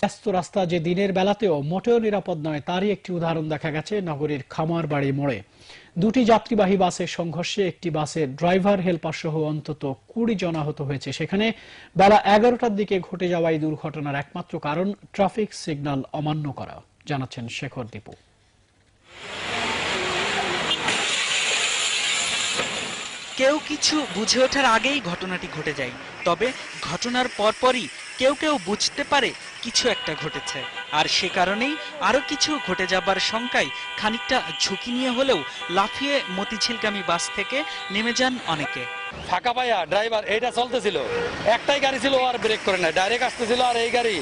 ব্যস্ত রাস্তা যে দিনের বেলাতেও মোটেও নিরাপদ নয় তারই একটি উদাহরণ দেখা গেছে নগরীর খামারবাড়ি মোড়ে। দুটি যাত্রীবাহী বাসের সংঘর্ষে একটি বাসের ড্রাইভার হেলপার সহ অন্তত 20 জন আহত হয়েছে। সেখানে বেলা 11টার দিকে ঘটে যাওয়া এই দুর্ঘটনার একমাত্র কারণ ট্রাফিক সিগন্যাল অমান্য করা, জানাচ্ছেন শেখর দীপু। কেউ কিছু বুঝে ওঠার আগেই ঘটনাটি ঘটে যায়। তবে ঘটনার পরপরই কেউ কেউ বুঝতে পারে কিছু একটা ঘটেছে, আর সে কারণেই আরো কিছু ঘটে যাবার শঙ্কায় খানিকটা ঝুঁকি নিয়ে হলেও লাফিয়ে মতিঝিলগামী বাস থেকে নেমে যান অনেকে। ফাঁকা পায়া ড্রাইভার এইটা চলতেছিল, একটাই গাড়ি ছিল, আর ব্রেক করে না, ডাইরেক্ট আসতেছিল, আর এই গাড়ি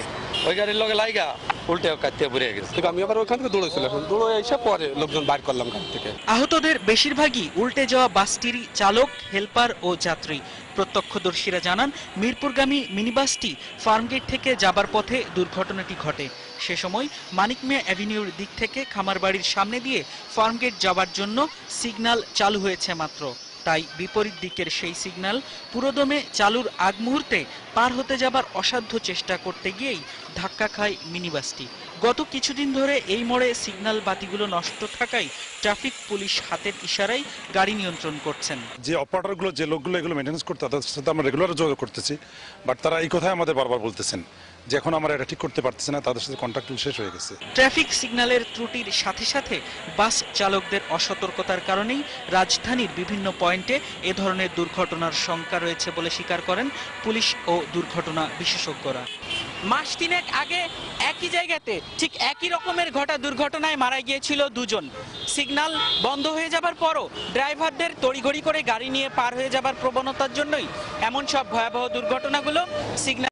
ওই গাড়ির লগে লাইগা উল্টে কাটতে পড়ে গেছে। আমি আবার ওখান থেকে দৌড়েছিলাম, দৌড়ে এসে পরে লোকজন বাইর করলাম গাড়ি থেকে। আহতদের বেশিরভাগই উল্টে যাওয়া বাসটিরই চালক, হেলপার ও যাত্রী। প্রত্যক্ষদর্শীরা জানান, মিরপুরগামী মিনিবাসটি ফার্মগেট থেকে যাবার পথে দুর্ঘটনাটি ঘটে। সে সময় মানিক মিয়া অ্যাভিনিউর দিক থেকে খামারবাড়ির সামনে দিয়ে ফার্মগেট যাবার জন্য সিগন্যাল চালু হয়েছে মাত্র। তাই বিপরীত দিকের সেই সিগন্যাল পুরোদমে চালুর আগ মুহূর্তে পার হতে যাবার অসাধ্য চেষ্টা করতে গিয়েই ধাক্কা খায় মিনিবাসটি। গত কিছুদিন ধরে এই মোড়ে সিগন্যাল বাতিগুলো নষ্ট থাকায় ট্রাফিক পুলিশ হাতের ইশারায় গাড়ি নিয়ন্ত্রণ করছেন। যে অপারেটরগুলো, যে লোকগুলো এগুলো মেইনটেনেন্স করতে, তাদের সাথে আমরা রেগুলার যোগাযোগ করতেছি, বাট তারা এই কথাই আমাদের বারবার বলতেছেন যে এখন আমরা এটা ঠিক করতে পারতেছি না, তাদের সাথে কন্ট্যাক্ট শেষ হয়ে গেছে। ট্রাফিক সিগন্যালের ত্রুটির সাথে সাথে বাস চালকদের অসতর্কতার কারণেই রাজধানীর বিভিন্ন পয়েন্টে এ ধরনের দুর্ঘটনার শঙ্কা রয়েছে বলে স্বীকার করেন পুলিশ ও দুর্ঘটনা বিশেষজ্ঞরা। মাস তিনেক আগে একই জায়গাতে ঠিক একই রকমের ঘটা দুর্ঘটনায় মারা গিয়েছিল দুজন। সিগন্যাল বন্ধ হয়ে যাবার পরও ড্রাইভারদের তড়িঘড়ি করে গাড়ি নিয়ে পার হয়ে যাবার প্রবণতার জন্যই এমন সব ভয়াবহ দুর্ঘটনাগুলো। সিগন্যাল